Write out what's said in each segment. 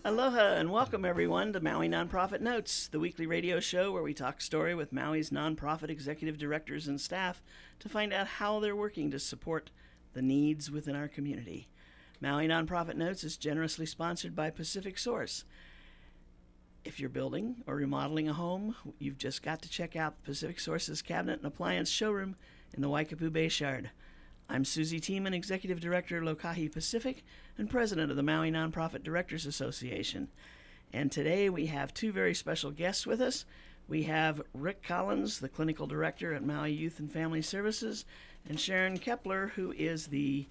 Aloha and welcome everyone to Maui Nonprofit Notes, the weekly radio show where we talk story with Maui's nonprofit executive directors and staff to find out how they're working to support the needs within our community. Maui Nonprofit Notes is generously sponsored by Pacific Source. If you're building or remodeling a home, you've just got to check out Pacific Source's cabinet and appliance showroom in the Waikapu Bayshard. I'm Susie Tiemann, Executive Director, Lokahi Pacific, and President of the Maui Nonprofit Directors Association. And today we have two very special guests with us. We have Rick Collins, the Clinical Director at Maui Youth and Family Services, and Sharon Kepler, who is the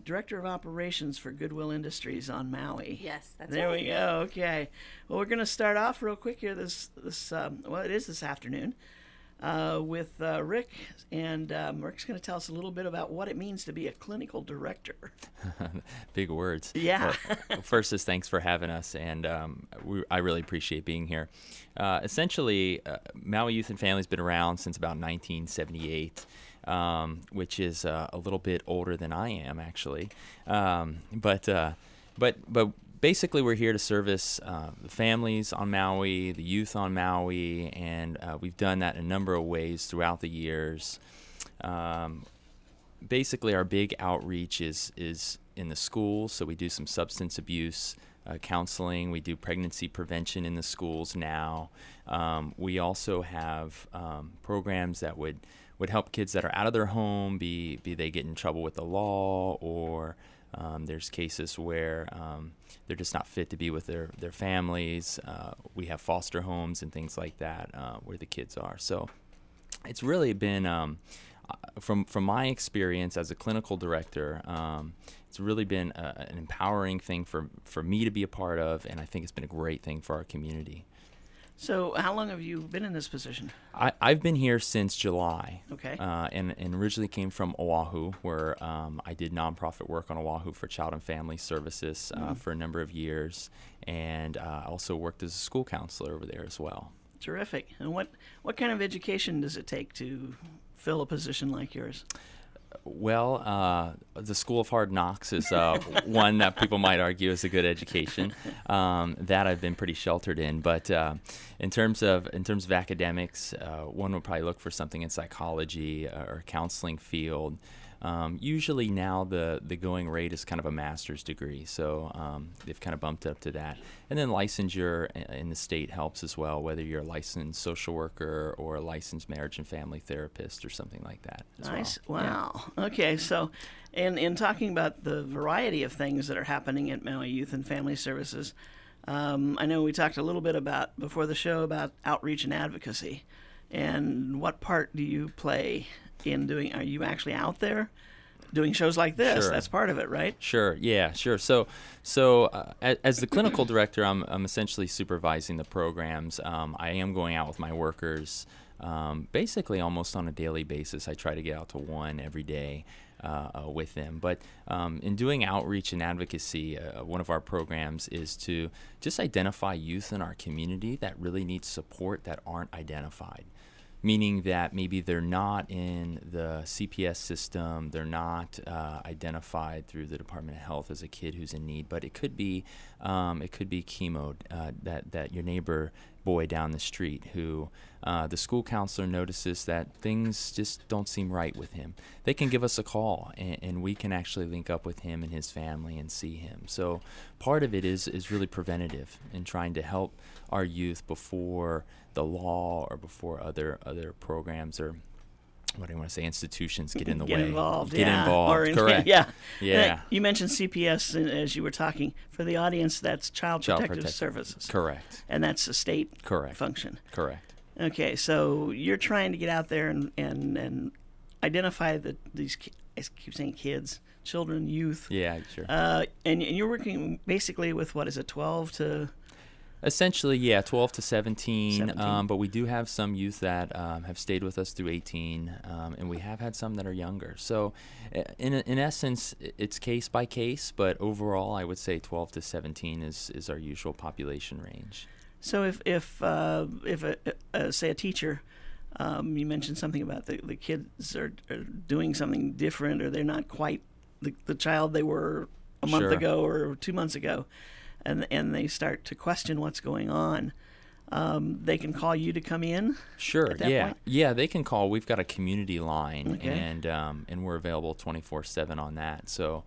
Director of Operations for Goodwill Industries on Maui. Yes, that's there right. we go. Okay. Well, we're going to start off real quick here this afternoon. With Rick, and Rick's going to tell us a little bit about what it means to be a clinical director. Big words. Yeah. Well, first is thanks for having us, and I really appreciate being here. Essentially, Maui Youth and Family has been around since about 1978, which is a little bit older than I am, actually. But basically, we're here to service the families on Maui, the youth on Maui, and we've done that in a number of ways throughout the years. Basically, our big outreach is in the schools, so we do some substance abuse counseling. We do pregnancy prevention in the schools now. We also have programs that would help kids that are out of their home, be they get in trouble with the law, or there's cases where they're just not fit to be with their families. We have foster homes and things like that where the kids are. So it's really been, from my experience as a clinical director, it's really been an empowering thing for me to be a part of, and I think it's been a great thing for our community. So how long have you been in this position? I've been here since July. Okay. And originally came from Oahu, where I did nonprofit work on Oahu for Child and Family Services for a number of years, and I also worked as a school counselor over there as well. Terrific. And what kind of education does it take to fill a position like yours? Well, the School of Hard Knocks is one that people might argue is a good education. That I've been pretty sheltered in, but in terms of academics, one would probably look for something in psychology or counseling field. Usually now the going rate is kind of a master's degree, so they've kind of bumped up to that. And then licensure in the state helps as well, whether you're a licensed social worker or a licensed marriage and family therapist or something like that as Nice. well. Wow. Yeah. Okay, so in talking about the variety of things that are happening at Maui Youth and Family Services, I know we talked a little bit about before the show about outreach and advocacy. And what part do you play in doing? Are you actually out there doing shows like this? Sure. That's part of it, right? Sure. Yeah. Sure. So as the clinical director, I'm essentially supervising the programs. I am going out with my workers, basically almost on a daily basis. I try to get out to one every day with them. But in doing outreach and advocacy, one of our programs is to just identify youth in our community that really need support that aren't identified. Meaning that maybe they're not in the CPS system, they're not identified through the Department of Health as a kid who's in need, but it could be chemo, that your neighbor boy down the street who the school counselor notices that things just don't seem right with him. They can give us a call, and we can actually link up with him and his family and see him. So part of it is really preventative in trying to help our youth before the law or before other programs or what do you want to say, institutions get in the way. Get involved. Correct. Yeah. Yeah. You mentioned CPS as you were talking. For the audience, that's Child Protective Services. Correct. And that's a state function. Correct. Okay, so you're trying to get out there and identify these, I keep saying kids, children, youth. Yeah, sure. And you're working basically with, what is it, 12 to... Essentially, yeah, 12 to 17. But we do have some youth that have stayed with us through 18, and we have had some that are younger. So in essence, it's case by case, but overall, I would say 12 to 17 is our usual population range. So if say a teacher, you mentioned something about the kids are doing something different, or they're not quite the child they were a month ago or 2 months ago. and they start to question what's going on, they can call you to come in? Sure. At that Yeah. point? Yeah, they can call. We've got a community line, Okay. and we're available 24/7 on that. So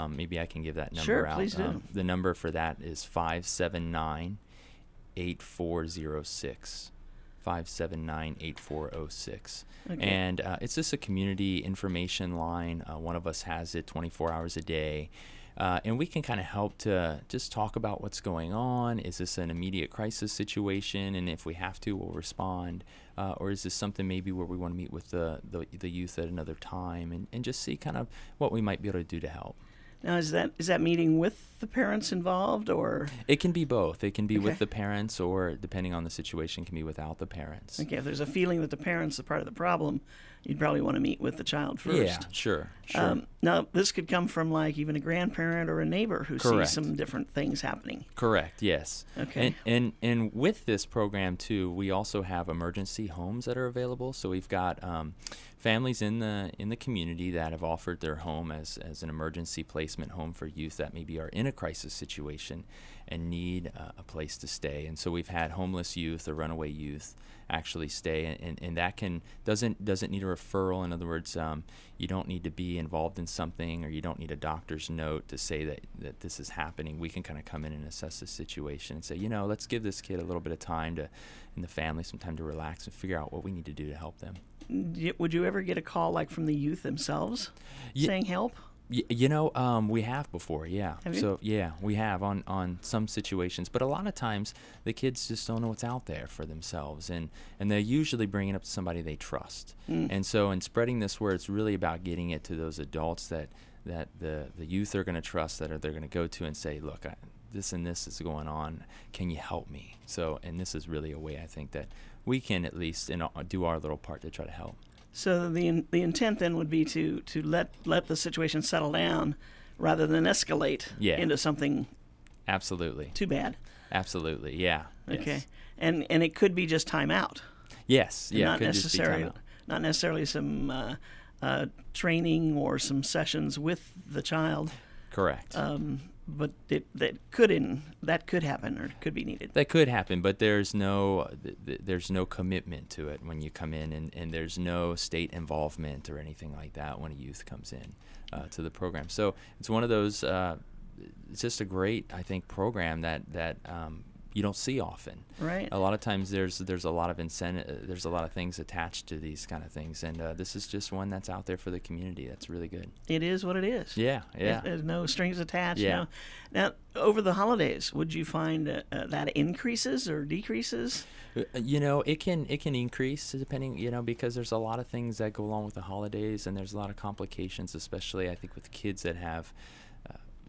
maybe I can give that number Sure, out. please do. The number for that is 579-8406. 579-8406. Okay. And it's just a community information line. One of us has it 24 hours a day. And we can kind of help to just talk about what's going on. Is this an immediate crisis situation? And if we have to, we'll respond. Or is this something maybe where we want to meet with the youth at another time and just see kind of what we might be able to do to help? Now, is that meeting with the parents involved, or? It can be both. It can be Okay. with the parents, or depending on the situation, can be without the parents. Okay, if there's a feeling that the parents are part of the problem, you'd probably want to meet with the child first. Yeah, sure. Now, this could come from like even a grandparent or a neighbor who Correct. sees some different things happening. Correct. Yes. Okay. And with this program too, we also have emergency homes that are available. So we've got families in the community that have offered their home as an emergency placement home for youth that maybe are in a crisis situation and need a place to stay. And so we've had homeless youth or runaway youth actually stay, and that doesn't need a referral. In other words, you don't need to be involved in something, or you don't need a doctor's note to say that this is happening. We can kind of come in and assess the situation and say, let's give this kid a little bit of time and the family some time to relax and figure out what we need to do to help them. Would you ever get a call like from the youth themselves saying help? We have before, yeah. Have you? So, yeah, we have on some situations. But a lot of times, the kids just don't know what's out there for themselves. And they're usually bringing it up to somebody they trust. And so in spreading this word, it's really about getting it to those adults that the youth are going to trust, they're going to go to and say, look, this and this is going on. Can you help me? So, and this is really a way, I think, that we can at least do our little part to try to help. So the intent then would be to let the situation settle down rather than escalate into something Absolutely. too bad. Absolutely, yeah. Okay. Yes. And it could be just time out. Yes, yeah, Not it could just be time out. Not necessarily some training or some sessions with the child. Correct. But that could happen or could be needed. That could happen, but there's no commitment to it when you come in, and there's no state involvement or anything like that when a youth comes in to the program. So it's one of those. It's just a great, I think, program that you don't see often. Right. A lot of times there's a lot of incentive, there's a lot of things attached to these kind of things, and this is just one that's out there for the community. That's really good. It is what it is. Yeah. There's no strings attached. Yeah. Now, over the holidays, would you find that increases or decreases? It can increase depending, because there's a lot of things that go along with the holidays, and there's a lot of complications, especially I think with kids that have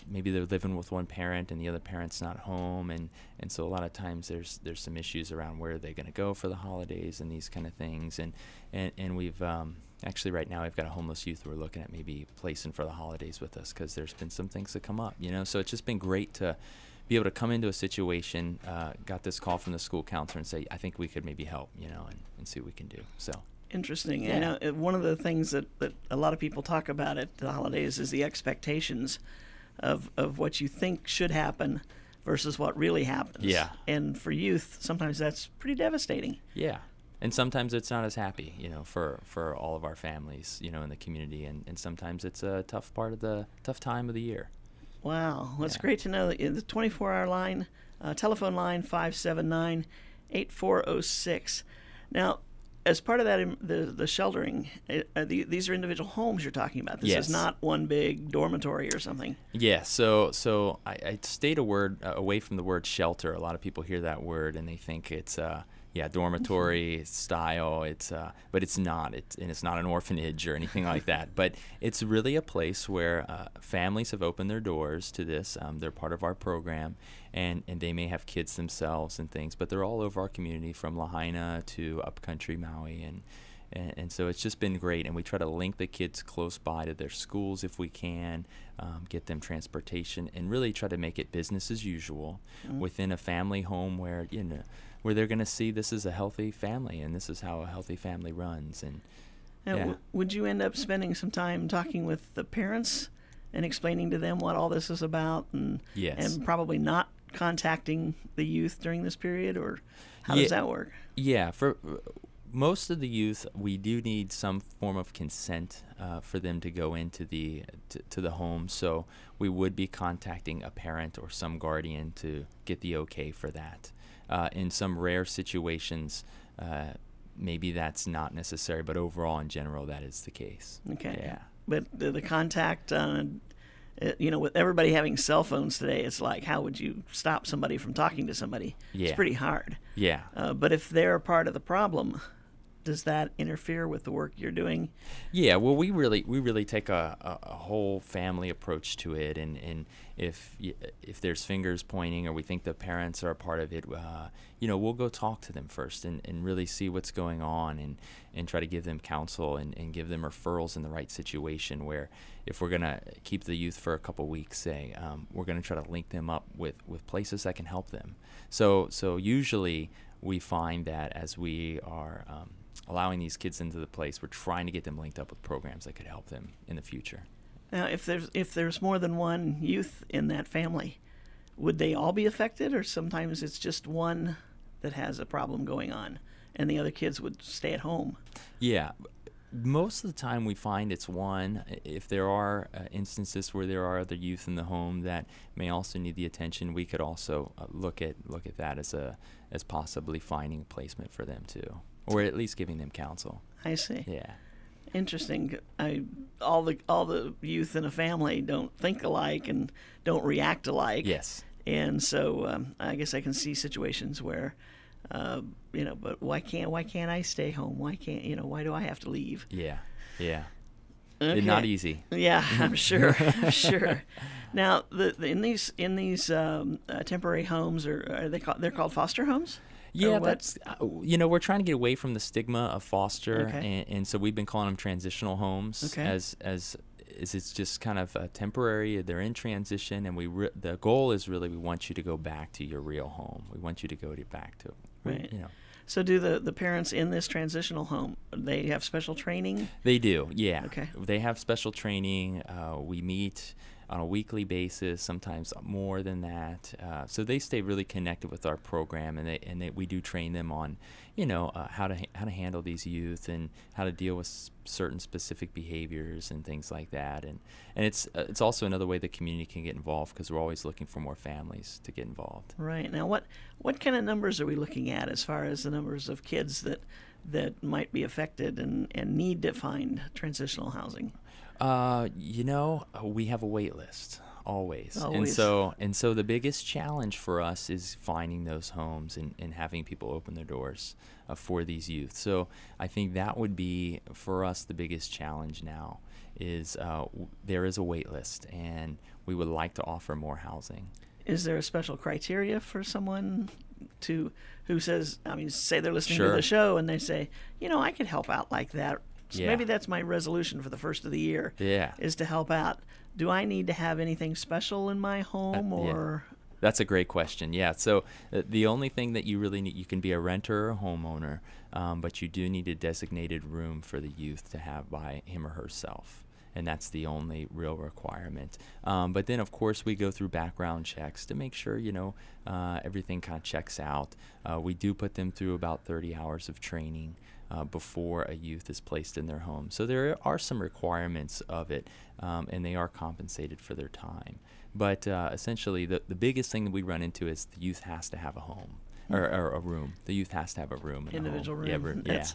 maybe they're living with one parent and the other parent's not home, and so a lot of times there's some issues around where they're going to go for the holidays and these kind of things, and we've actually right now we've got a homeless youth we're looking at maybe placing for the holidays with us because there's been some things that come up, so it's just been great to be able to come into a situation, got this call from the school counselor and say, I think we could maybe help, and see what we can do. So interesting. Yeah. One of the things that a lot of people talk about at the holidays is the expectations of what you think should happen versus what really happens. Yeah. And for youth, sometimes that's pretty devastating. Yeah. And sometimes it's not as happy, for all of our families, in the community. And sometimes it's a tough time of the year. Wow. Well, it's great to know that the 24-hour line, telephone line 579-8406. Now, as part of that, the sheltering, these are individual homes you're talking about. This Yes. is not one big dormitory or something. Yeah, so I stayed away from the word shelter. A lot of people hear that word and they think it's dormitory style. But it's not. It's not an orphanage or anything like that. But it's really a place where families have opened their doors to this. They're part of our program, and they may have kids themselves and things. But they're all over our community, from Lahaina to upcountry Maui, and so it's just been great. And we try to link the kids close by to their schools if we can, get them transportation, and really try to make it business as usual within a family home where where they're going to see this is a healthy family and this is how a healthy family runs. And Now, would you end up spending some time talking with the parents and explaining to them what all this is about, and Yes. and probably not contacting the youth during this period, or how does that work? Yeah, for most of the youth, we do need some form of consent for them to go into to the home. So we would be contacting a parent or some guardian to get the okay for that. In some rare situations, maybe that's not necessary, but overall, in general, that is the case. Okay. Yeah. But the contact, with everybody having cell phones today, it's like, how would you stop somebody from talking to somebody? Yeah. It's pretty hard. Yeah. But if they're part of the problem, does that interfere with the work you're doing? Yeah, well, we really take a whole family approach to it, and if there's fingers pointing or we think the parents are a part of it, we'll go talk to them first and really see what's going on and try to give them counsel and give them referrals in the right situation, where if we're going to keep the youth for a couple weeks, say, we're going to try to link them up with places that can help them. So usually we find that as we are allowing these kids into the place, we're trying to get them linked up with programs that could help them in the future. Now, if there's more than one youth in that family, would they all be affected, or sometimes it's just one that has a problem going on and the other kids would stay at home? Yeah. Most of the time we find it's one. If there are instances where there are other youth in the home that may also need the attention, we could also look at that as possibly finding a placement for them too, or at least giving them counsel. I see. Yeah. Interesting. All the youth in a family don't think alike and don't react alike. Yes. And so I guess I can see situations where, but why can't I stay home? Why do I have to leave? Yeah. Yeah. Okay. Not easy. Yeah, I'm sure. I'm sure. Now, in these temporary homes, or they're called foster homes? Yeah, that's we're trying to get away from the stigma of foster, okay. and so we've been calling them transitional homes, okay. as it's just kind of temporary. They're in transition, and the goal is really we want you to go back to your real home. We want you to go back to right. So do the parents in this transitional home, they have special training? They do, yeah. Okay. They have special training. We meet on a weekly basis, sometimes more than that. So they stay really connected with our program, and we do train them on, how to handle these youth and how to deal with certain specific behaviors and things like that. And it's also another way the community can get involved, because we're always looking for more families to get involved. Right. Now, what kind of numbers are we looking at as far as the numbers of kids that might be affected and need to find transitional housing? We have a wait list always. And so the biggest challenge for us is finding those homes and having people open their doors for these youth. So I think that would be for us the biggest challenge now is there is a wait list, and we would like to offer more housing. Is there a special criteria for someone who says, say they're listening Sure. to the show and they say, I could help out like that. So Yeah. maybe that's my resolution for the first of the year. Yeah. Is to help out. Do I need to have anything special in my home or? Yeah. That's a great question. Yeah. So the only thing that you really need, you can be a renter or a homeowner, but you do need a designated room for the youth to have by him or herself. And that's the only real requirement. But then, of course, we go through background checks to make sure, everything kind of checks out. We do put them through about 30 hours of training before a youth is placed in their home. So there are some requirements of it, and they are compensated for their time. But essentially, the biggest thing that we run into is the youth has to have a home. Or a room. The youth has to have a room. Individual room. Yeah.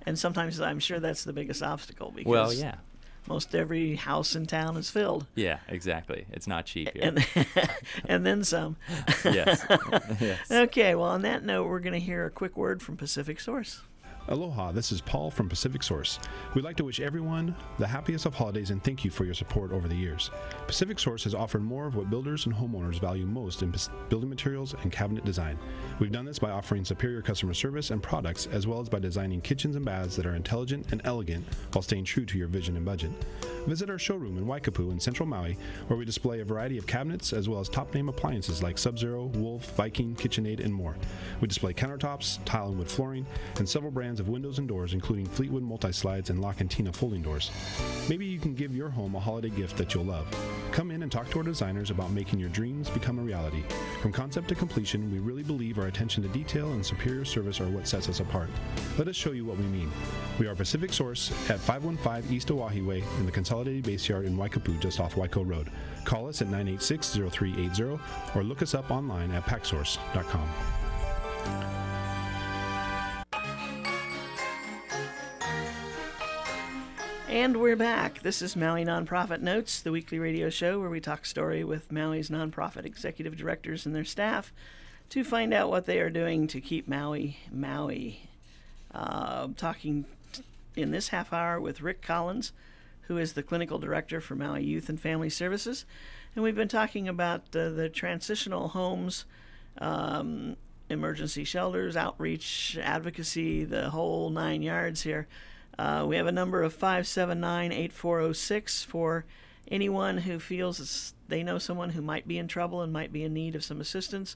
And sometimes I'm sure that's the biggest obstacle because well, yeah. most every house in town is filled. Yeah, exactly. It's not cheap here. And then some. Yes. Yes. Okay, well, on that note, we're going to hear a quick word from Pacific Source. Aloha, this is Paul from Pacific Source. We'd like to wish everyone the happiest of holidays and thank you for your support over the years. Pacific Source has offered more of what builders and homeowners value most in building materials and cabinet design. We've done this by offering superior customer service and products, as well as by designing kitchens and baths that are intelligent and elegant while staying true to your vision and budget. Visit our showroom in Waikapu in Central Maui, where we display a variety of cabinets as well as top-name appliances like Sub-Zero, Wolf, Viking, KitchenAid, and more. We display countertops, tile and wood flooring, and several brands of windows and doors, including Fleetwood multi-slides and Lock and Tina folding doors. Maybe you can give your home a holiday gift that you'll love. Come in and talk to our designers about making your dreams become a reality. From concept to completion, we really believe our attention to detail and superior service are what sets us apart. Let us show you what we mean. We are Pacific Source at 515 East Oahe Way in the Consolidated Base Yard in Waikapu, just off Waiko Road. Call us at 986-0380 or look us up online at packsource.com. And we're back. This is Maui Nonprofit Notes, the weekly radio show where we talk story with Maui's nonprofit executive directors and their staff to find out what they are doing to keep Maui, Maui. Talking in this half hour with Rick Collins, who is the clinical director for Maui Youth and Family Services. And we've been talking about the transitional homes, emergency shelters, outreach, advocacy, the whole 9 yards here. We have a number of 579-8406 for anyone who feels they know someone who might be in trouble and might be in need of some assistance.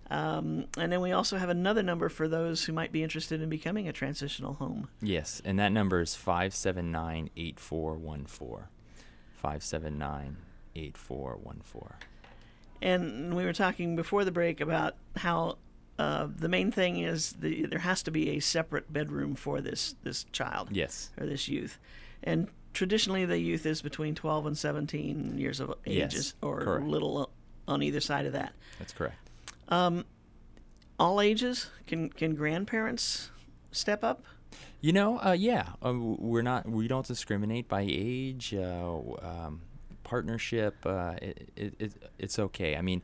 And then we also have another number for those who might be interested in becoming a transitional home. Yes, and that number is 579-8414. 579-8414. And we were talking before the break about how the main thing is there has to be a separate bedroom for this child. Yes. Or this youth. And traditionally the youth is between 12 and 17 years of age, yes, or correct. a little on either side of that. That's correct. All ages? Can grandparents step up? Yeah. We don't discriminate by age, partnership. It's okay. I mean,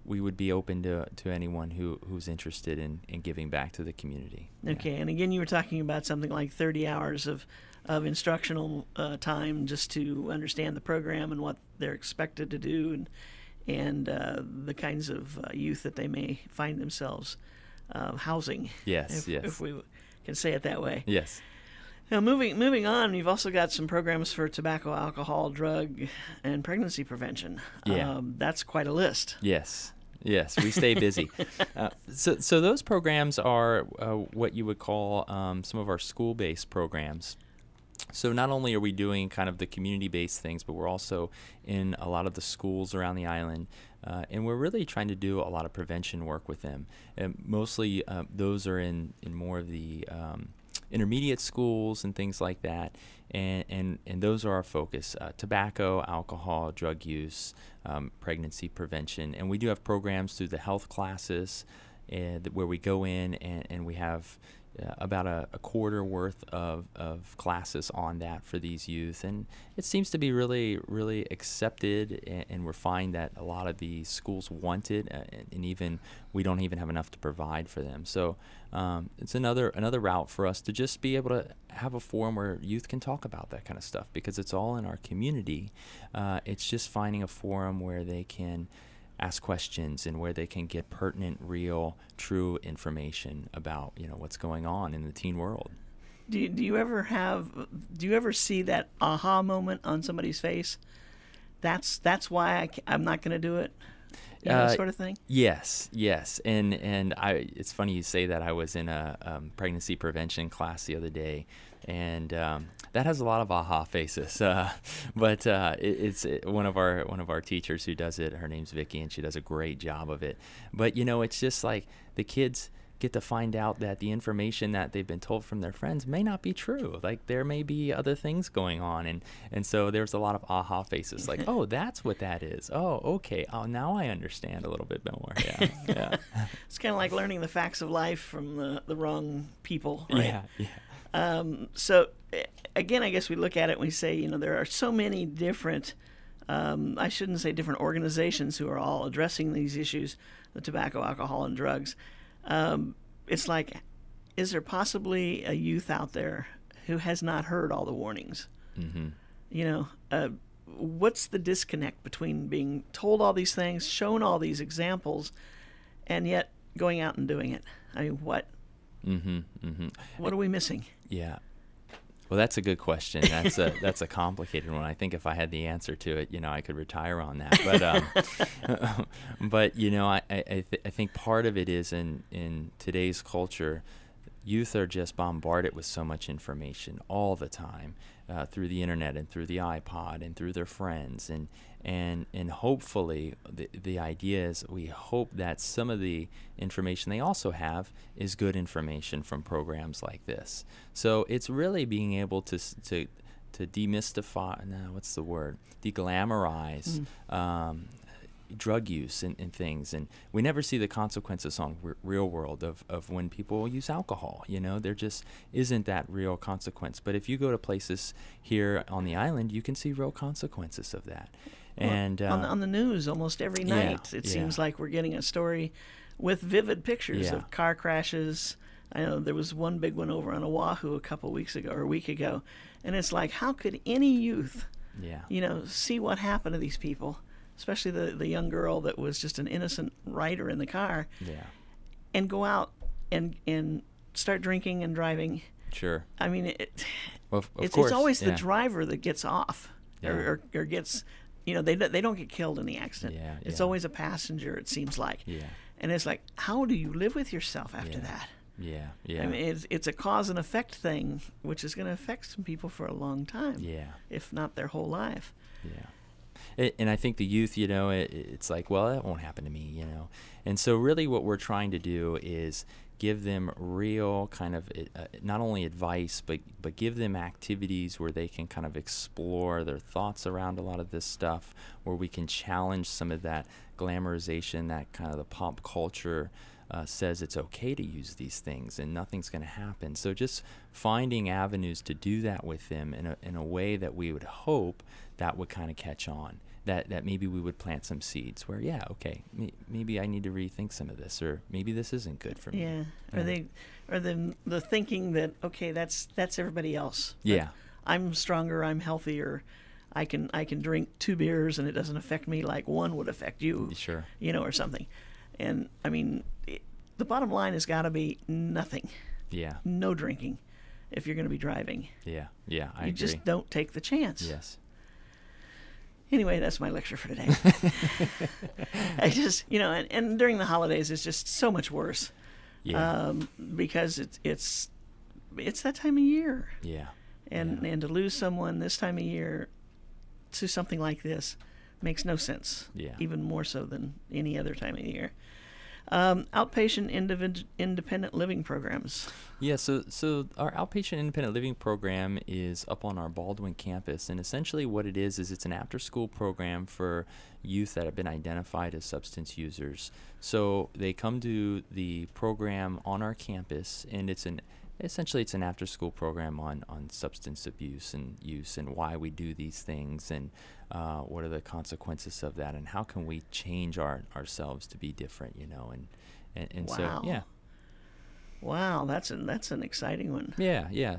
we would be open to anyone who's interested in giving back to the community. Okay, Yeah. and again, you were talking about something like 30 hours of instructional time just to understand the program and what they're expected to do, and the kinds of youth that they may find themselves housing. Yes, if we can say it that way. Yes. Now, moving on, you've also got some programs for tobacco, alcohol, drug, and pregnancy prevention. Yeah. That's quite a list. Yes, we stay busy. So those programs are what you would call some of our school-based programs. So not only are we doing kind of the community-based things, but we're also in a lot of the schools around the island, and we're really trying to do a lot of prevention work with them. And mostly those are in more of the intermediate schools and things like that, and those are our focus: tobacco, alcohol, drug use, pregnancy prevention. And we do have programs through the health classes where we go in and we have about a quarter worth of classes on that for these youth, and it seems to be really, really accepted, and we're finding that a lot of the schools want it, and even we don't even have enough to provide for them. So it's another route for us to just be able to have a forum where youth can talk about that kind of stuff, because it's all in our community. It's just finding a forum where they can ask questions and where they can get pertinent, real, true information about what's going on in the teen world. Do you ever see that aha moment on somebody's face? That's why I'm not going to do it. Sort of thing. Yes, and it's funny you say that. I was in a pregnancy prevention class the other day, and that has a lot of aha faces. But it's one of our teachers who does it. Her name's Vicky, and she does a great job of it. But it's just like the kids get to find out that the information that they've been told from their friends may not be true. Like there may be other things going on, and so there's a lot of aha faces. Like, oh, that's what that is. Oh, okay. Oh, now I understand a little bit more. Yeah. It's kind of like learning the facts of life from the wrong people, right? Yeah. So again, I guess we look at it and we say, there are so many different, I shouldn't say different organizations who are all addressing these issues, the tobacco, alcohol, and drugs. It's like, is there possibly a youth out there who has not heard all the warnings? Mm-hmm. What's the disconnect between being told all these things, shown all these examples, and yet going out and doing it? I mean, what? Mm-hmm. Mm-hmm. What are we missing? Yeah. Well, that's a good question. That's a complicated one. I think if I had the answer to it, I could retire on that. But but I think part of it is in today's culture, youth are just bombarded with so much information all the time through the internet and through the iPod and through their friends, and hopefully the idea is we hope that some of the information they also have is good information from programs like this. So it's really being able to demystify, what's the word, deglamorize drug use and things, and we never see the consequences on real world of when people use alcohol. There just isn't that real consequence. But if you go to places here on the island, you can see real consequences of that. And on the news almost every night, it seems like we're getting a story with vivid pictures of car crashes. I know there was one big one over on Oahu a week ago, and it's like, how could any youth, see what happened to these people, especially the young girl that was just an innocent rider in the car, and go out and start drinking and driving. Sure. I mean, it's always the driver that gets off or gets. They don't get killed in the accident. It's always a passenger, it seems like. And it's like, how do you live with yourself after that? I mean, it's a cause and effect thing, which is going to affect some people for a long time, if not their whole life. And I think the youth, it's like, well, that won't happen to me, And so really what we're trying to do is give them real kind of not only advice, but give them activities where they can kind of explore their thoughts around a lot of this stuff, where we can challenge some of that glamorization, that kind of the pop culture says it's okay to use these things and nothing's going to happen. So just finding avenues to do that with them in a way that we would hope that would kind of catch on. That maybe we would plant some seeds where, maybe I need to rethink some of this, or maybe this isn't good for me. Or the thinking that, okay, that's everybody else. I'm stronger, I'm healthier, I can drink 2 beers and it doesn't affect me like one would affect you. Sure. Or something. And I mean, the bottom line has got to be nothing. No drinking if you're going to be driving. I agree. You just don't take the chance. Yes. Anyway, that's my lecture for today. I just, and during the holidays, it's just so much worse. Because it's that time of year. And to lose someone this time of year to something like this makes no sense. Even more so than any other time of the year. Outpatient independent living programs. So our outpatient independent living program is up on our Baldwin campus, and essentially what it is it's an after-school program for youth that have been identified as substance users. So they come to the program on our campus, and essentially it's an after-school program on substance abuse and use and why we do these things and what are the consequences of that and how can we change ourselves to be different, and wow. So Wow, that's an exciting one.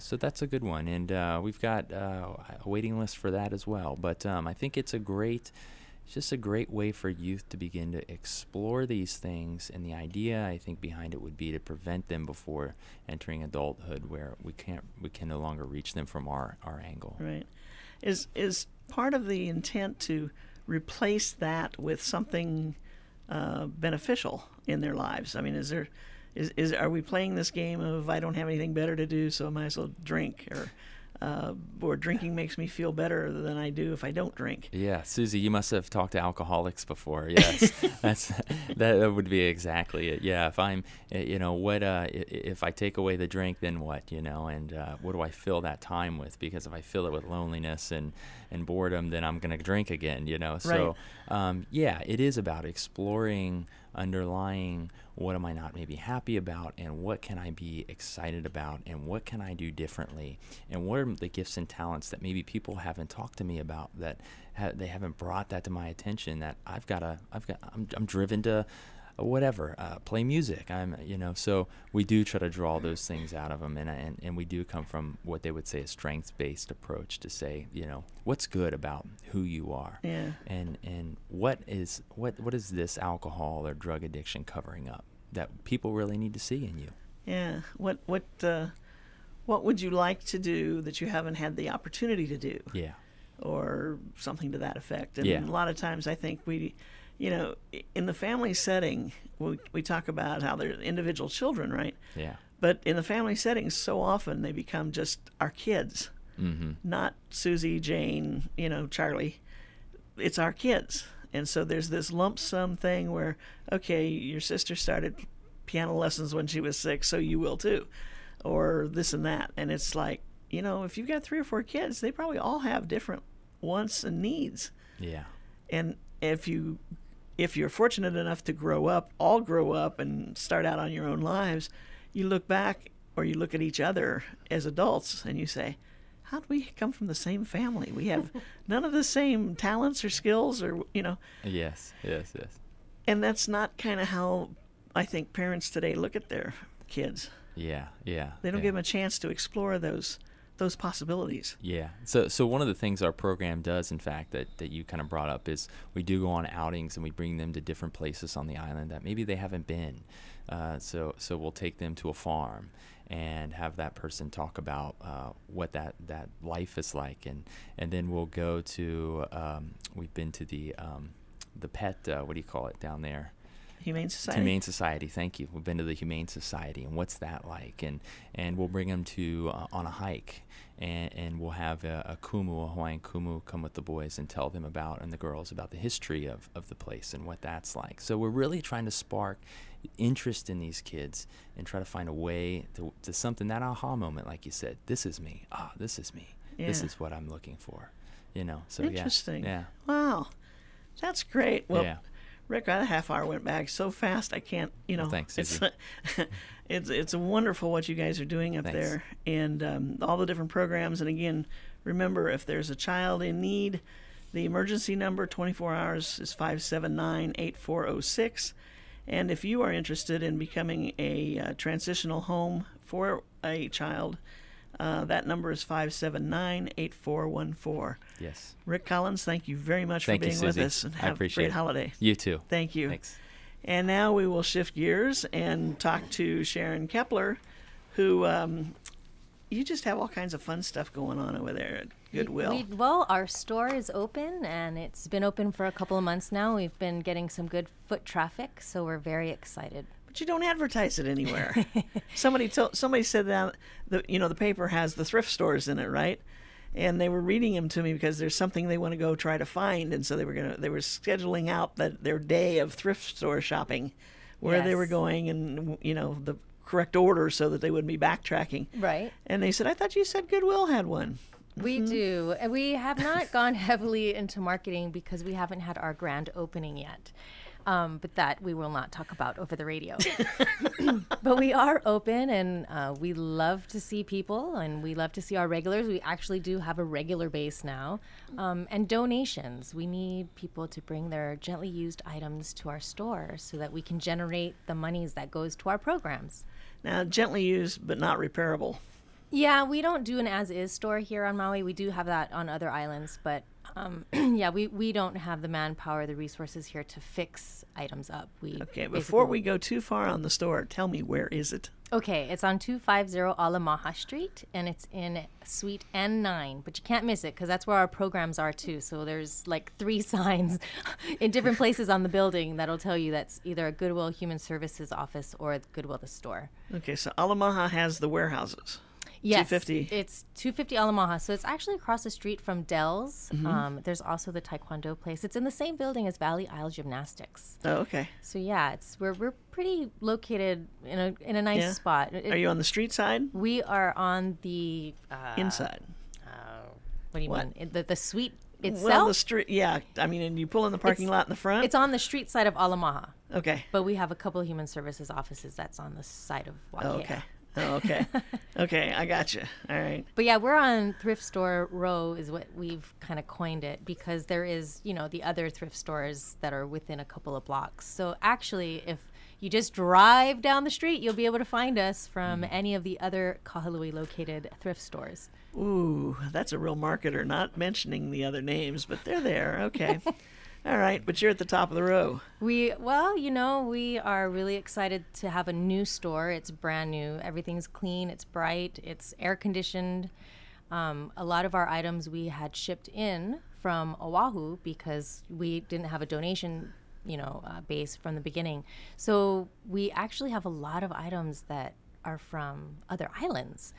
So that's a good one, and we've got a waiting list for that as well. But I think it's just a great way for youth to begin to explore these things, and the idea I think behind it would be to prevent them before entering adulthood, where we can no longer reach them from our angle. Right. Is part of the intent to replace that with something beneficial in their lives? I mean, are we playing this game of I don't have anything better to do, so I might as well drink, or drinking makes me feel better than I do if I don't drink? Yeah, Susie, you must have talked to alcoholics before. Yes, that would be exactly it. Yeah, if I'm, if I take away the drink, then what, and what do I fill that time with? Because if I fill it with loneliness and boredom, then I'm going to drink again, So, it is about exploring underlying what am I not maybe happy about, and what can I be excited about, and what can I do differently, and what are the gifts and talents that maybe people haven't talked to me about, that they haven't brought that to my attention, that I'm driven to play music. So we do try to draw those things out of them, and we do come from what they would say a strengths-based approach to say, what's good about who you are, and what is this alcohol or drug addiction covering up that people really need to see in you. Yeah. what would you like to do that you haven't had the opportunity to do? Yeah. Or something to that effect. And Yeah. a lot of times I think we, in the family setting, we talk about how they're individual children, right? Yeah. But in the family setting, so often they become just our kids, not Susie, Jane, Charlie. It's our kids. And so there's this lump sum thing where, okay, your sister started piano lessons when she was 6, so you will too, or this and that. And it's like, if you've got 3 or 4 kids, they probably all have different wants and needs. Yeah. And if you're fortunate enough to all grow up and start out on your own lives, you look back or you look at each other as adults and you say, how do we come from the same family? We have none of the same talents or skills or. Yes. And that's not kind of how I think parents today look at their kids. Yeah. They don't give them a chance to explore those possibilities. Yeah. So one of the things our program does, in fact, that you kind of brought up is we do go on outings and we bring them to different places on the island that maybe they haven't been. So we'll take them to a farm and have that person talk about what that life is like, and then we'll go to we've been to the pet what do you call it down there? Humane Society. Humane Society, thank you. We've been to the Humane Society, and what's that like? And we'll bring them to on a hike, and we'll have a Hawaiian kumu, come with the boys and tell them and the girls about the history of the place and what that's like. So we're really trying to spark interest in these kids and try to find a way to something, that aha moment, like you said. This is me. This is me. Yeah. This is what I'm looking for. So Interesting. Yeah. Wow, that's great. Well, yeah. Rick, that half hour went back so fast. I can't, Well, thanks, it's Susie. it's wonderful what you guys are doing up Thanks. there, and all the different programs. And again, remember, if there's a child in need, the emergency number 24 hours is 579-8406. And if you are interested in becoming a transitional home for a child, that number is 579-8414. Yes. Rick Collins, thank you very much Thank for you, being with Susie. us, and I have a appreciate great it. holiday. You too. Thank you. Thanks. And now we will shift gears and talk to Sharon Kepler, who you just have all kinds of fun stuff going on over there at Goodwill. Well, our store is open, and it's been open for a couple of months now. We've been getting some good foot traffic, so we're very excited. But you don't advertise it anywhere. Somebody said that the paper has the thrift stores in it, right? And they were reading them to me because there's something they want to go try to find, and so they were scheduling out their day of thrift store shopping, where they Yes. were going, and the correct order so that they wouldn't be backtracking. Right. And they said, I thought you said Goodwill had one. We do. And we have not gone heavily into marketing because we haven't had our grand opening yet. But that we will not talk about over the radio. But we are open, and we love to see people, and we love to see our regulars. We actually do have a regular base now. And donations. We need people to bring their gently used items to our store so that we can generate the monies that goes to our programs. Now, gently used but not repairable. Yeah, we don't do an as-is store here on Maui. We do have that on other islands, but yeah, we don't have the manpower, the resources here to fix items up. Okay, before we go too far on the store, tell me, where is it? Okay, it's on 250 Alamaha Street, and it's in Suite N9, but you can't miss it because that's where our programs are too. So there's like 3 signs in different places on the building that'll tell you that's either a Goodwill Human Services office or Goodwill the store. Okay, so Alamaha has the warehouses. Yes, 250. It's 250 Alamaha. So it's actually across the street from Dell's. There's also the Taekwondo place. It's in the same building as Valley Isle Gymnastics. Oh, okay. So yeah, we're pretty located in a nice spot. Are you on the street side? We are on the Inside. What do you mean? The suite itself? Well, the street. Yeah, I mean, and you pull in the parking lot in the front. It's on the street side of Alamaha. Okay. But we have a couple of human services offices that's on the side of Wakea. Oh, okay. Oh, okay. Okay, I got you. All right. But yeah, we're on Thrift Store Row is what we've kind of coined it, because there is, the other thrift stores that are within a couple of blocks. So actually, if you just drive down the street, you'll be able to find us from any of the other Kahului located thrift stores. Ooh, that's a real marketer, not mentioning the other names, but they're there. Okay. All right, but you're at the top of the row. We are really excited to have a new store. It's brand new. Everything's clean. It's bright. It's air conditioned. A lot of our items we had shipped in from Oahu because we didn't have a donation, base from the beginning. So we actually have a lot of items that are from other islands.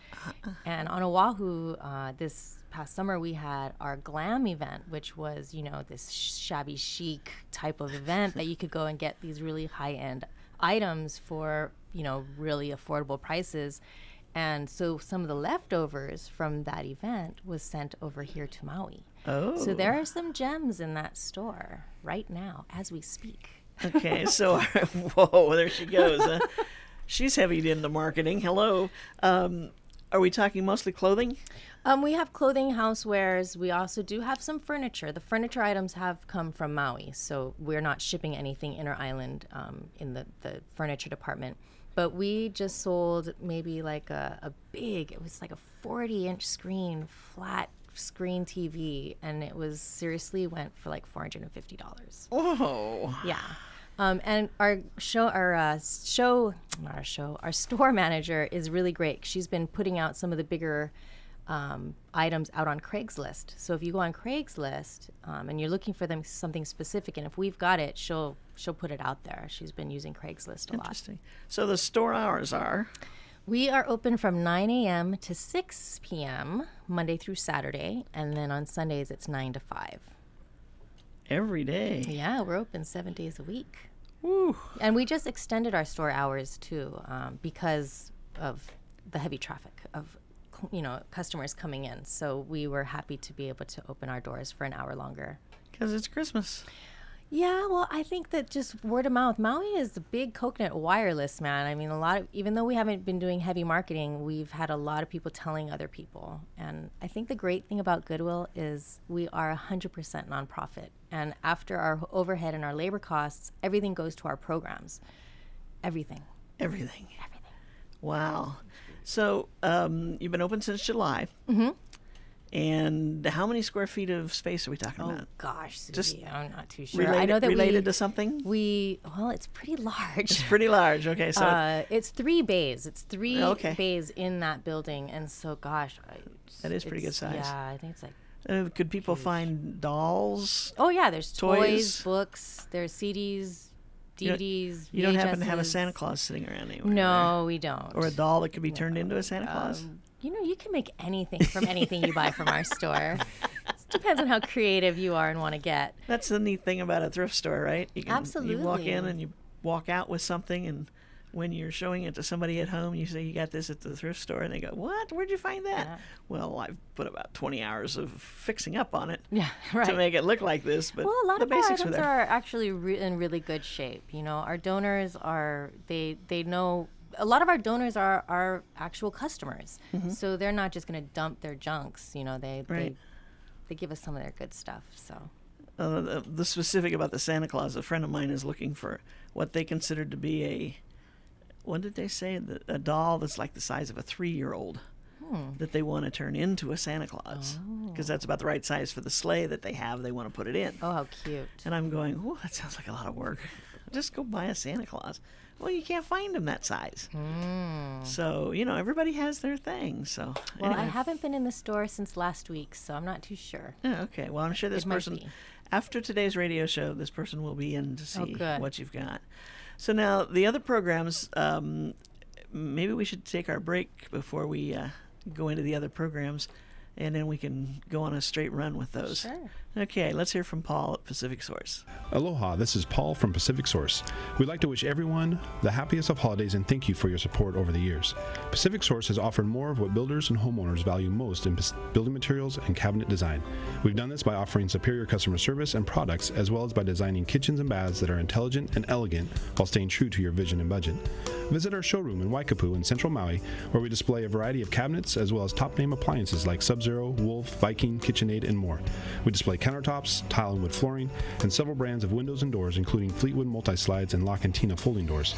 And on Oahu, this past summer, we had our glam event, which was, this shabby chic type of event that you could go and get these really high-end items for, really affordable prices. And so some of the leftovers from that event was sent over here to Maui. Oh. So there are some gems in that store right now as we speak. Okay, so, whoa, there she goes. She's heavy into marketing. Hello. Are we talking mostly clothing? We have clothing, housewares. We also do have some furniture. The furniture items have come from Maui, so we're not shipping anything inter-island in the furniture department. But we just sold maybe like it was like a 40-inch screen, flat screen TV, and it was seriously went for like $450. Oh. Yeah. And our store manager is really great. She's been putting out some of the bigger items out on Craigslist. So if you go on Craigslist and you're looking for something specific, and if we've got it, she'll put it out there. She's been using Craigslist a lot. Interesting. So the store hours are? We are open from 9 a.m. to 6 p.m. Monday through Saturday, and then on Sundays it's 9 to 5. Every day. Yeah, we're open 7 days a week. Woo. And we just extended our store hours too because of the heavy traffic of customers coming in. So we were happy to be able to open our doors for an hour longer. Because it's Christmas. Yeah, well, I think that just word of mouth. Maui is the big coconut wireless, man. I mean, even though we haven't been doing heavy marketing, we've had a lot of people telling other people. And I think the great thing about Goodwill is we are 100% nonprofit. And after our overhead and our labor costs, everything goes to our programs. Everything. Everything. Wow. So you've been open since July. Mm-hmm. And how many square feet of space are we talking Oh about? gosh, Susie, Just I'm not too sure. Related, I know that related to something? it's pretty large. It's pretty large. Okay, so it's 3 bays. It's 3 Okay. bays in that building, and so gosh, That is pretty good size. Yeah, I think it's like. could people find dolls? Oh yeah, there's Toys? toys, books, there's CDs, DVDs. You don't happen to have a VHSs. Santa Claus sitting around anywhere? No, we don't. Or a doll that could be turned into a Santa Claus? You can make anything from anything you buy from our store. It depends on how creative you are and want to get. That's the neat thing about a thrift store, right? You Absolutely. You walk in and you walk out with something, and when you're showing it to somebody at home, you say you got this at the thrift store, and they go, "What? Where'd you find that?" Yeah. Well, I've put about 20 hours of fixing up on it Yeah, right. to make it look like this, but Well, a lot the of our basics were items there. are actually in really good shape. Our donors they know. A lot of our donors are our actual customers, so they're not just going to dump their junks. They give us some of their good stuff. So The specific about the Santa Claus, a friend of mine is looking for what they considered to be what did they say? A doll that's like the size of a 3-year-old that they want to turn into a Santa Claus. Because that's about the right size for the sleigh that they have. They want to put it in. oh, how cute! And I'm going, oh, that sounds like a lot of work. Just go buy a Santa Claus. Well, you can't find them that size. So, everybody has their thing. So, Well, I anyway. haven't been in the store since last week, so I'm not too sure. Yeah, okay. Well, I'm sure this It might person, be. after today's radio show, this person will be in to see good. what you've got. So now, the other programs, maybe we should take our break before we go into the other programs, and then we can go on a straight run with those. Sure. Okay, let's hear from Paul at Pacific Source. Aloha, this is Paul from Pacific Source. We'd like to wish everyone the happiest of holidays and thank you for your support over the years. Pacific Source has offered more of what builders and homeowners value most in building materials and cabinet design. We've done this by offering superior customer service and products, as well as by designing kitchens and baths that are intelligent and elegant while staying true to your vision and budget. Visit our showroom in Waikapu in Central Maui, where we display a variety of cabinets as well as top-name appliances like Sub-Zero Zero, Wolf, Viking, KitchenAid, and more. We display countertops, tile and wood flooring, and several brands of windows and doors, including Fleetwood multi-slides and Lock & Tina folding doors.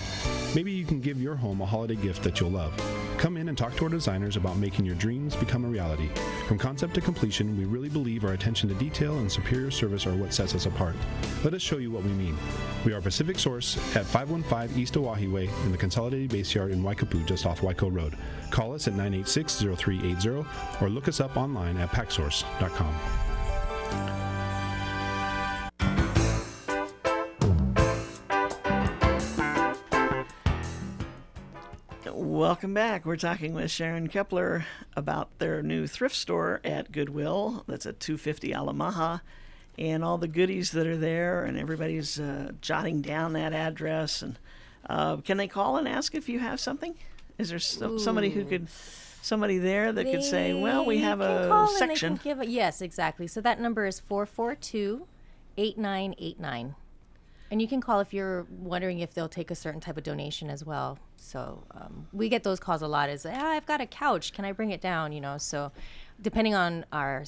Maybe you can give your home a holiday gift that you'll love. Come in and talk to our designers about making your dreams become a reality. From concept to completion, we really believe our attention to detail and superior service are what sets us apart. Let us show you what we mean. We are Pacific Source at 515 East Oahe Way in the Consolidated Base Yard in Waikapu, just off Waiko Road. Call us at 986-0380 or look us up online at packsource.com. Welcome back. We're talking with Sharon Kepler about their new thrift store at Goodwill. That's at 250 Alamaha, and all the goodies that are there, and everybody's jotting down that address. And can they call and ask if you have something? Is there somebody there that could say, well, we have a section? Yes, exactly. So that number is 442-8989. And you can call if you're wondering if they'll take a certain type of donation as well. So we get those calls a lot. Is I've got a couch. Can I bring it down? You know, so depending on our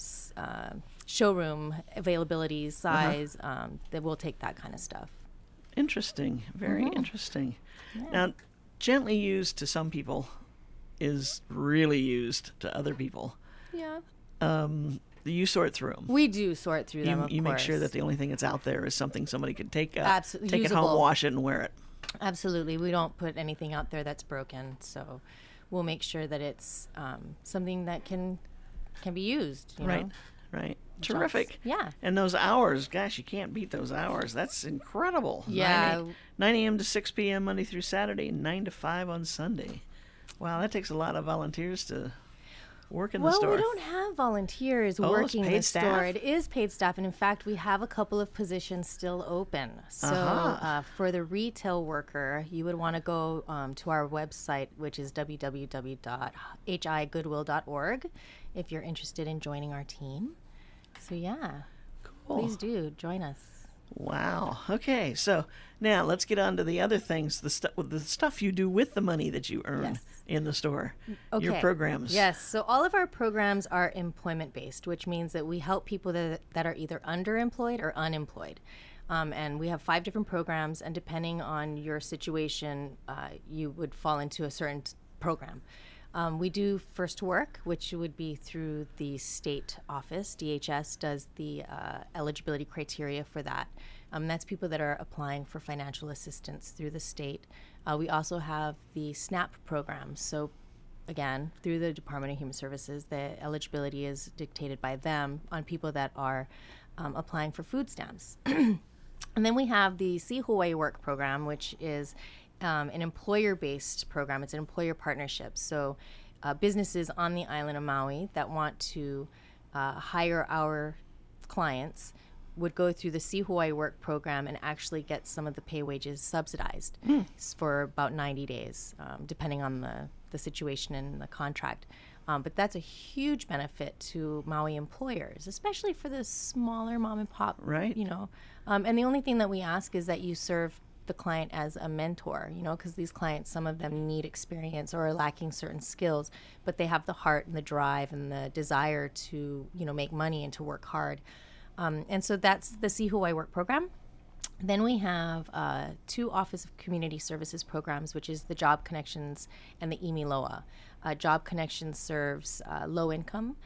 showroom availability, size, that we'll take that kind of stuff. Interesting. Very interesting. Yeah. Now, gently used to some people is really used to other people. Yeah. You sort through them. We do sort through them, of course. You make sure that the only thing that's out there is something somebody could take it usable. home, wash it, and wear it. Absolutely. We don't put anything out there that's broken. So we'll make sure that it's something that can be used. You know? Right. Terrific. Yeah. And those hours, gosh, you can't beat those hours. That's incredible. Yeah. 9 a.m. to 6 p.m. Monday through Saturday, 9 to 5 on Sunday. Wow, that takes a lot of volunteers to work in the store. Well, we don't have volunteers working in the store. It is paid staff, and in fact, we have a couple of positions still open. So for the retail worker, you would want to go to our website, which is www.higoodwill.org, if you're interested in joining our team. So yeah, please do join us. Wow. Okay, so now let's get on to the other things, the stuff you do with the money that you earn in the store, your programs. Yes, so all of our programs are employment-based, which means that we help people that are either underemployed or unemployed. And we have 5 different programs, and depending on your situation, you would fall into a certain program. We do First to Work, which would be through the state office. DHS does the eligibility criteria for that. That's people that are applying for financial assistance through the state. We also have the SNAP program. So again, through the Department of Human Services, the eligibility is dictated by them on people that are applying for food stamps. And then we have the See Hawaii Work program, which is an employer-based program. It's an employer partnership. So businesses on the island of Maui that want to hire our clients would go through the See Hawaii Work program and actually get some of the pay wages subsidized for about 90 days, depending on the situation and the contract. But that's a huge benefit to Maui employers, especially for the smaller mom and pop, right? You know, and the only thing that we ask is that you serve the client as a mentor, you know, because these clients, some of them need experience or are lacking certain skills, but they have the heart and the drive and the desire to, you know, make money and to work hard. And so that's the See Hawaii Work program. Then we have 2 Office of Community Services programs, which is the Job Connections and the Imiloa. Job Connections serves low-income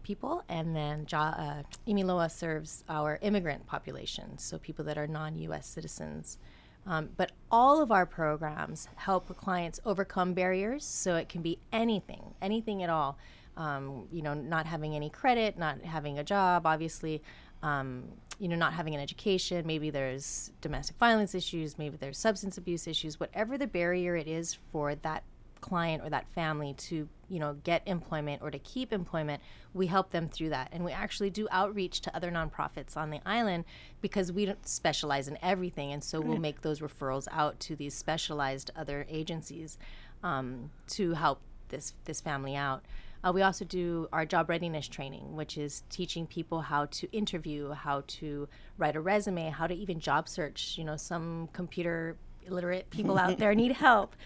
people, and then Imiloa serves our immigrant population, so people that are non-U.S. citizens. But all of our programs help clients overcome barriers, so it can be anything at all. You know, not having any credit, not having a job, obviously, you know, not having an education, maybe there's domestic violence issues, maybe there's substance abuse issues, whatever the barrier it is for that client or that family to, you know, get employment or to keep employment, we help them through that. And we actually do outreach to other nonprofits on the island because we don't specialize in everything. And so we'll make those referrals out to these specialized other agencies to help this family out. We also do our job readiness training, which is teaching people how to interview, how to write a resume, how to even job search. You know, some computer illiterate people out there need help.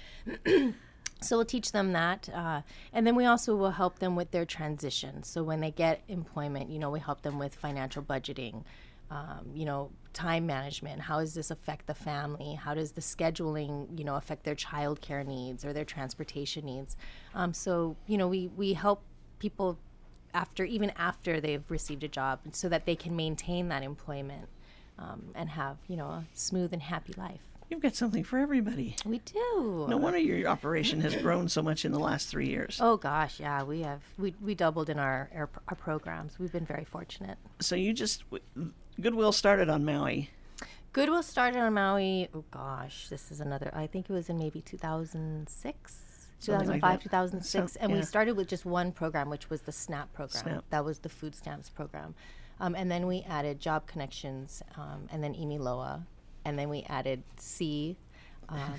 So we'll teach them that. And then we also will help them with their transition. So when they get employment, we help them with financial budgeting, time management. How does this affect the family? How does the scheduling, affect their childcare needs or their transportation needs? So we help people even after they've received a job so that they can maintain that employment and have, a smooth and happy life. You've got something for everybody. We do. No wonder your operation has grown so much in the last 3 years. Oh gosh, yeah, we have. We doubled in our programs. We've been very fortunate. So Goodwill started on Maui. Goodwill started on Maui. Oh gosh, this is another. I think it was in maybe 2006. 2005, 2006, and we started with just one program, which was the SNAP program. SNAP. That was the food stamps program, and then we added Job Connections, and then Imiloa, and then we added C,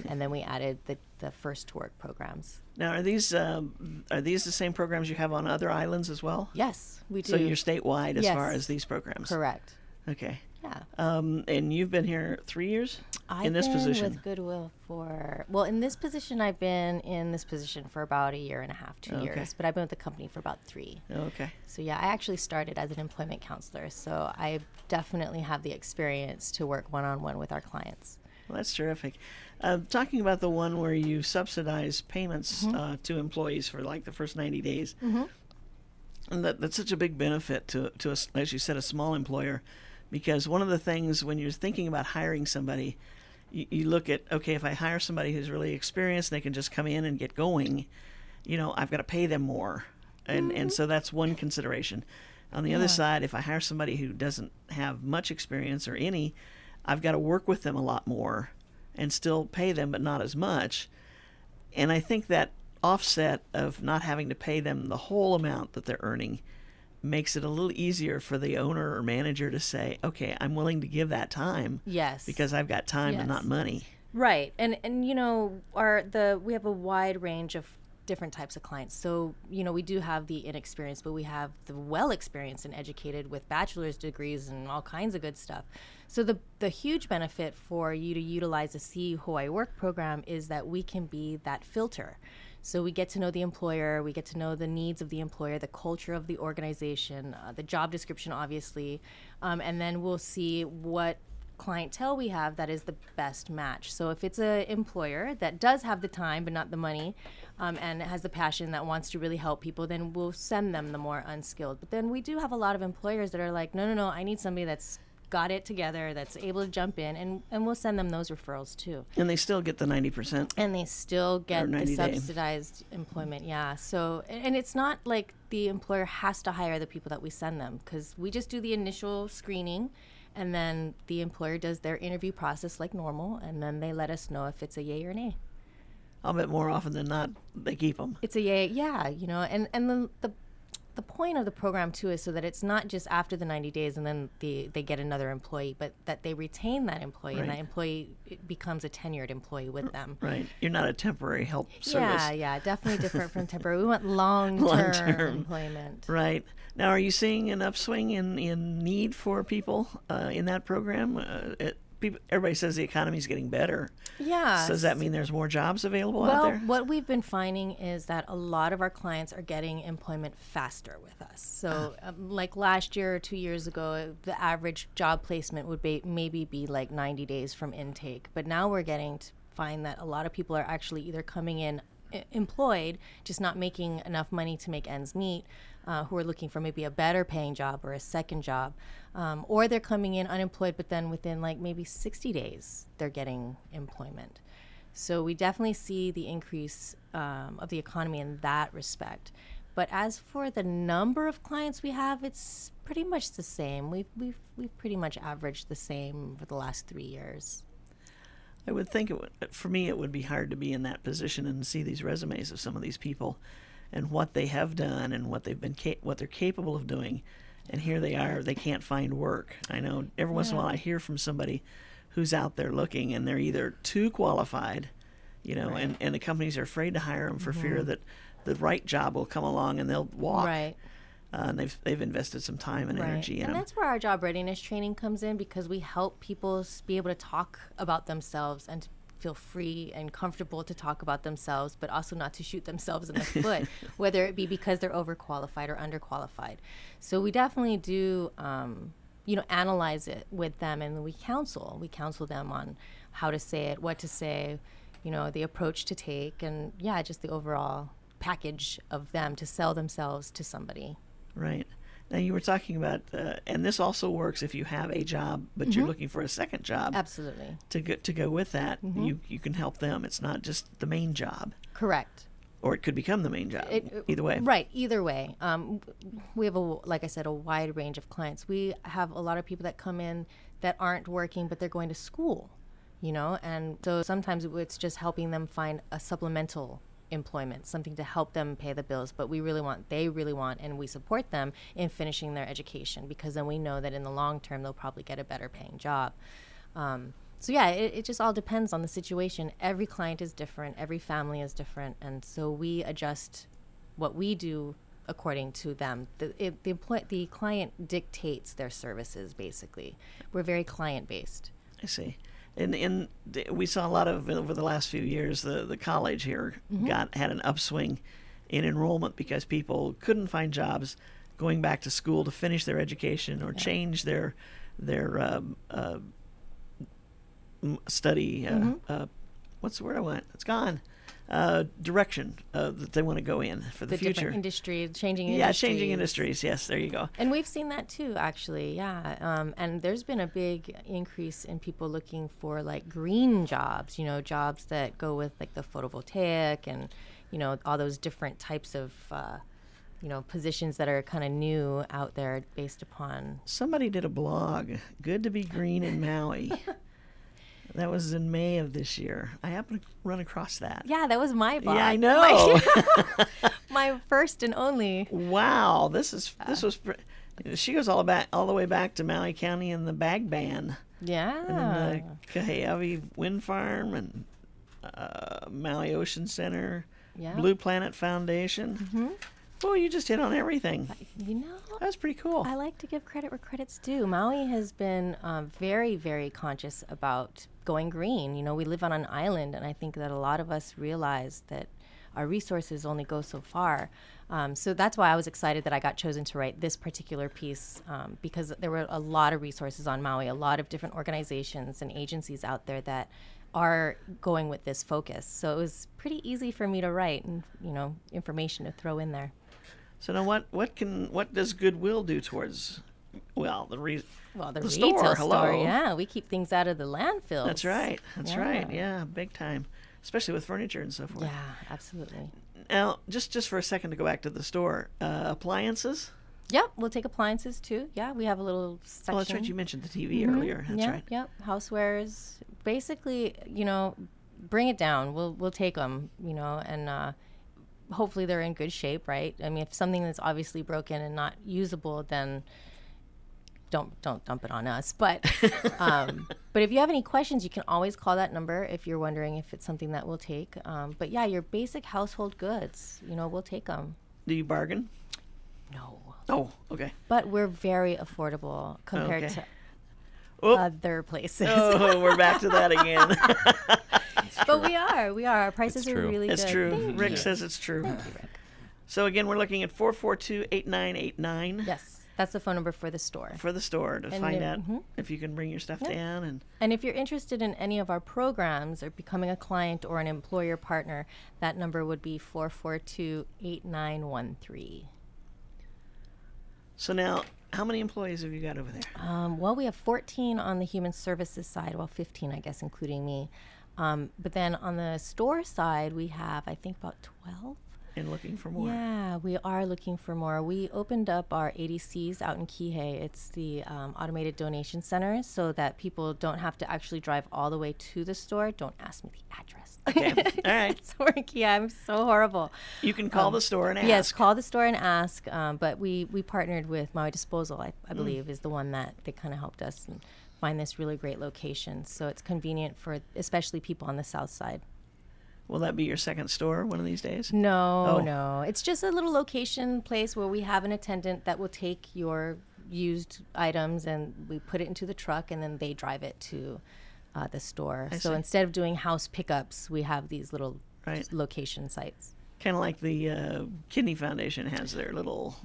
and then we added the First to Work programs. Now, are these the same programs you have on other islands as well? Yes, we do. So you're statewide as far as these programs? Correct. Okay. Yeah. And you've been here 3 years I've in this been position? with Goodwill in this position, I've been in this position for about a year and a half, 2 years, but I've been with the company for about 3. Okay. So yeah, I actually started as an employment counselor, so I definitely have the experience to work one-on-one with our clients. Well, that's terrific. Talking about the one where you subsidize payments to employees for like the first 90 days, and that's such a big benefit to as you said, a small employer, because one of the things when you're thinking about hiring somebody, you look at, okay, if I hire somebody who's really experienced, they can just come in and get going, I've got to pay them more. And so that's one consideration. On the other side, if I hire somebody who doesn't have much experience or any, I've got to work with them a lot more and still pay them, but not as much. And I think that offset of not having to pay them the whole amount that they're earning makes it a little easier for the owner or manager to say, okay, I'm willing to give that time. Yes. Because I've got time and not money. Right. And we have a wide range of different types of clients. So, we do have the inexperienced, but we have the well-experienced and educated with bachelor's degrees and all kinds of good stuff. So the huge benefit for you to utilize the See Hawaii Work program is that we can be that filter. So we get to know the employer, we get to know the needs of the employer, the culture of the organization, the job description, obviously, and then we'll see what clientele we have that is the best match. So if it's an employer that does have the time but not the money, and has the passion that wants to really help people, then we'll send them the more unskilled. But then we do have a lot of employers that are like, no, I need somebody that's got it together, that's able to jump in, and we'll send them those referrals too. And they still get the 90%. And they still get the subsidized employment, yeah. So, and it's not like the employer has to hire the people that we send them, because we just do the initial screening, and then the employer does their interview process like normal, and then they let us know if it's a yay or nay. I'll bet more often than not, they keep them. It's a yay, yeah, and the point of the program too is so that it's not just after the 90 days and then they get another employee, but that they retain that employee, and that employee becomes a tenured employee with them. Right. You're not a temporary help service. Yeah, definitely different from temporary. We want long-term employment. Right. Now, are you seeing an upswing in need for people in that program? Everybody says the economy's getting better. Yeah. So does that mean there's more jobs available out there? Well, what we've been finding is that a lot of our clients are getting employment faster with us. So like last year or 2 years ago, the average job placement would maybe be like 90 days from intake. But now we're getting to find that a lot of people are actually either coming in employed, just not making enough money to make ends meet, who are looking for maybe a better paying job or a second job, or they're coming in unemployed, but then within like maybe 60 days, they're getting employment. So we definitely see the increase of the economy in that respect. But as for the number of clients we have, it's pretty much the same. We've pretty much averaged the same for the last 3 years. I would think for me it would be hard to be in that position and see these resumes of some of these people and what they have done and what they're capable of doing, and here they are, they can't find work. I know every once in a while I hear from somebody who's out there looking, and they're either too qualified, and the companies are afraid to hire them for fear that the right job will come along and they'll walk. Right. And they've invested some time and energy in them. And that's where our job readiness training comes in, because we help people be able to talk about themselves and feel free and comfortable to talk about themselves, but also not to shoot themselves in the foot, whether it be because they're overqualified or underqualified. So we definitely do, analyze it with them, and we counsel. We counsel them on how to say it, what to say, the approach to take, and just the overall package of them to sell themselves to somebody. Right. Now, you were talking about, and this also works if you have a job, but you're looking for a second job. Absolutely. To go with that, you can help them. It's not just the main job. Correct. Or it could become the main job. Either way. Right. Either way. We have, like I said, a wide range of clients. We have a lot of people that come in that aren't working, but they're going to school, and so sometimes it's just helping them find a supplemental employment, something to help them pay the bills. But they really want, and we support them in finishing their education, because then we know that in the long term they'll probably get a better paying job. It just all depends on the situation. Every client is different, every family is different, and so we adjust what we do according to them. The client dictates their services, basically. We're very client based. I see. And we saw a lot of, over the last few years, the college here had an upswing in enrollment because people couldn't find jobs, going back to school to finish their education or change their study. What's the word I want? It's gone. Direction that they want to go in for the future. Different industry, changing industries. Yeah, changing industries. Yes, there you go. And we've seen that too, actually. Yeah, and there's been a big increase in people looking for like green jobs. Jobs that go with like the photovoltaic and all those different types of positions that are kind of new out there based upon. Somebody did a blog, "Good to be Green in Maui." That was in May of this year. I happened to run across that. Yeah, that was my blog. Yeah, I know. My first and only. Wow, this was. She goes all the way back to Maui County and the Bag Ban. Yeah. And the Kaheavi Wind Farm and Maui Ocean Center, Blue Planet Foundation. Oh, you just hit on everything. That was pretty cool. I like to give credit where credit's due. Maui has been very, very conscious about going green. We live on an island, and I think that a lot of us realize that our resources only go so far. So that's why I was excited that I got chosen to write this particular piece, because there were a lot of resources on Maui, a lot of different organizations and agencies out there that are going with this focus. So it was pretty easy for me to write and, information to throw in there. So now what does Goodwill do towards, the retail store? Hello. Yeah, we keep things out of the landfills. That's right. Right. Yeah, big time, especially with furniture and so forth. Yeah, absolutely. Now, just for a second to go back to the store, appliances. Yep, we'll take appliances too. Yeah, we have a little section. Oh, that's right. You mentioned the TV earlier. That's right. Yep, housewares. Basically, bring it down. We'll take them. And hopefully they're in good shape, right? I mean, if something that's obviously broken and not usable, then don't dump it on us. But but if you have any questions, you can always call that number if you're wondering if it's something that we'll take. But yeah, your basic household goods, we'll take them. Do you bargain? No. Oh, okay. But we're very affordable compared to other places. Oh, we're back to that again. But we are. Our prices are really good. It's true. Thank Rick you. says it's true. Thank you, Rick. So again, we're looking at 442-8989. Yes, that's the phone number for the store. For the store to find out if you can bring your stuff down. And if you're interested in any of our programs or becoming a client or an employer partner, that number would be 442-8913. So now, how many employees have you got over there? Well, we have 14 on the human services side. Well, 15, I guess, including me. But then on the store side, we have, I think, about 12. And looking for more. Yeah, we are looking for more. We opened up our ADCs out in Kihei. It's the automated donation center, so that people don't have to actually drive all the way to the store. Don't ask me the address. Okay, all right. Yeah, I'm so horrible. You can call the store and ask. Yes, call the store and ask. But we partnered with Maui Disposal, I believe, is the one that they kind of helped us and find this really great location. So it's convenient for especially people on the south side. Will that be your second store one of these days? No. It's just a little location place where we have an attendant that will take your used items and we put it into the truck and then they drive it to the store. I So see. instead of doing house pickups, we have these little Right. location sites. Kind of like the Kidney Foundation has their little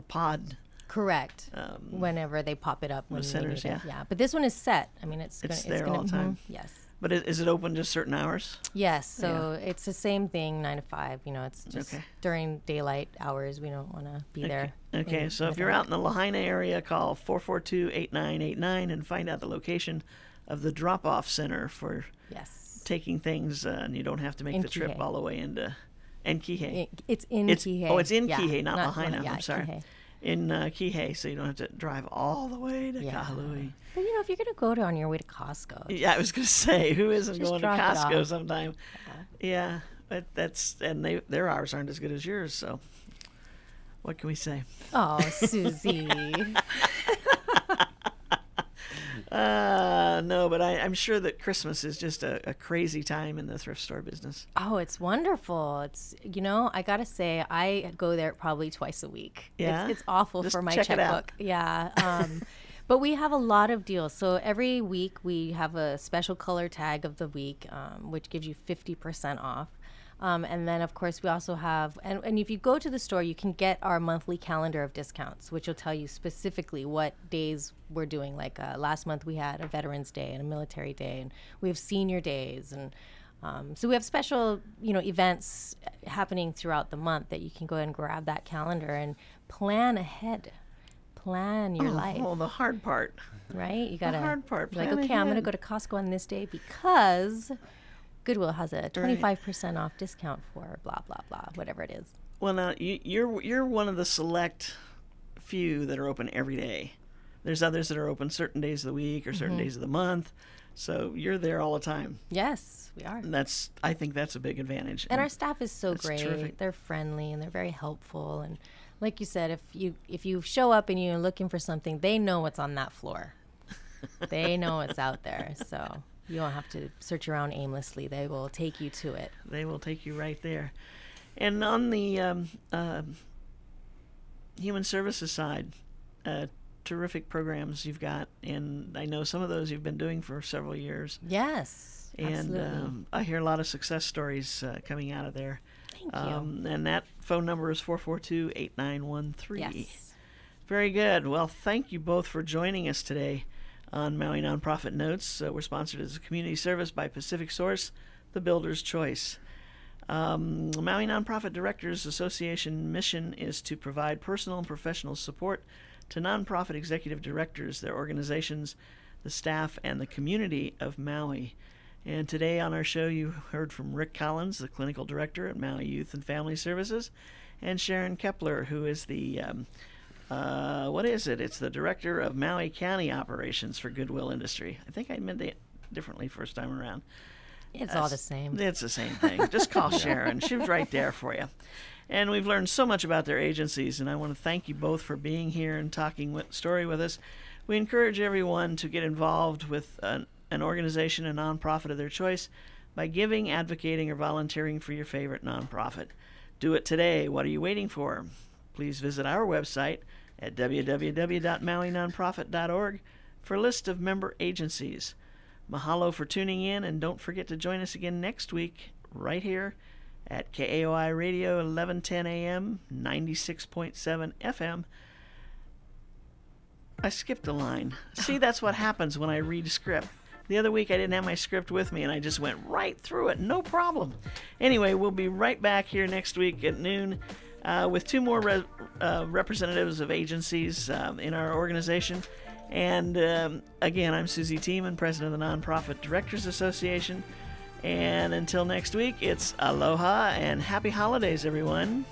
pod. Correct. Whenever they pop it up when they centers, need it. yeah. Yeah. But this one is set. I mean, it's there gonna, all the time. Yes. But is it open just certain hours? Yes. So it's the same thing, 9 to 5. You know, it's just Okay. during daylight hours. We don't want to be there. Okay, in so if the you're dark. out in the Lahaina area, call 442-8989 and find out the location of the drop-off center for Yes. taking things, and you don't have to make In the trip Kihei. all the way into Kihei. It's in Kihei. Oh, it's in Yeah, Kihei, not Lahaina. yeah, I'm sorry. Kihei. In Kihei, so you don't have to drive all the way to Yeah. Kahului. But you know, if you're gonna go on your way to Costco, Yeah, I was going to say, who isn't Just going to drop it Costco off. sometime? Yeah, but their hours aren't as good as yours, so what can we say? oh, Susie. No, but I'm sure that Christmas is just a crazy time in the thrift store business. Oh, it's wonderful. It's, you know, I gotta say, I go there probably twice a week. Yeah? It's awful Just for my check it out. checkbook. Yeah. But we have a lot of deals. So every week we have a special color tag of the week, which gives you 50% off. And then, of course, we also have, and if you go to the store, you can get our monthly calendar of discounts, which will tell you specifically what days we're doing. Like last month, we had a Veterans Day and a Military Day, and we have Senior Days. And so we have special, events happening throughout the month that you can go ahead and grab that calendar and plan ahead. Plan your life, Oh, the hard part. right? You gotta hard part, be like, plan okay, I'm gonna ahead. go to Costco on this day because Goodwill has a 25% off discount for blah blah blah, whatever it is. Well, now you're one of the select few that are open every day. There's others that are open certain days of the week or certain days of the month. So you're there all the time. Yes, we are. And I think that's a big advantage. And our staff is so That's great. terrific. They're friendly and they're very helpful. And like you said, if you show up and you're looking for something, they know what's on that floor. They know it's out there. So you don't have to search around aimlessly. They will take you to it. They will take you right there. And on the human services side, terrific programs you've got. And I know some of those you've been doing for several years. Yes, And absolutely. I hear a lot of success stories coming out of there. Thank you. And that phone number is 442-8913. Yes. Very good. Well, thank you both for joining us today on Maui Nonprofit Notes. We're sponsored as a community service by Pacific Source, the Builder's Choice. Maui Nonprofit Directors Association mission is to provide personal and professional support to nonprofit executive directors, their organizations, the staff, and the community of Maui. And today on our show, you heard from Rick Collins, the clinical director at Maui Youth and Family Services, and Sharon Kepler, who is the what is it? It's the director of Maui County Operations for Goodwill Industry. I think I meant it differently first time around. It's all the same. It's the same thing. Just call Sharon. She was right there for you. And we've learned so much about their agencies, and I want to thank you both for being here and talking story with us. We encourage everyone to get involved with an organization, a nonprofit of their choice, by giving, advocating, or volunteering for your favorite nonprofit. Do it today. What are you waiting for? Please visit our website at www.mauinonprofit.org for a list of member agencies. Mahalo for tuning in, and don't forget to join us again next week right here at KAOI Radio, 1110 AM, 96.7 FM. I skipped a line. See, that's what happens when I read a script. The other week I didn't have my script with me, and I just went right through it, no problem. Anyway, we'll be right back here next week at noon with two more representatives of agencies in our organization. And again, I'm Susie Tiemann, president of the Nonprofit Directors Association. And until next week, it's aloha and happy holidays, everyone.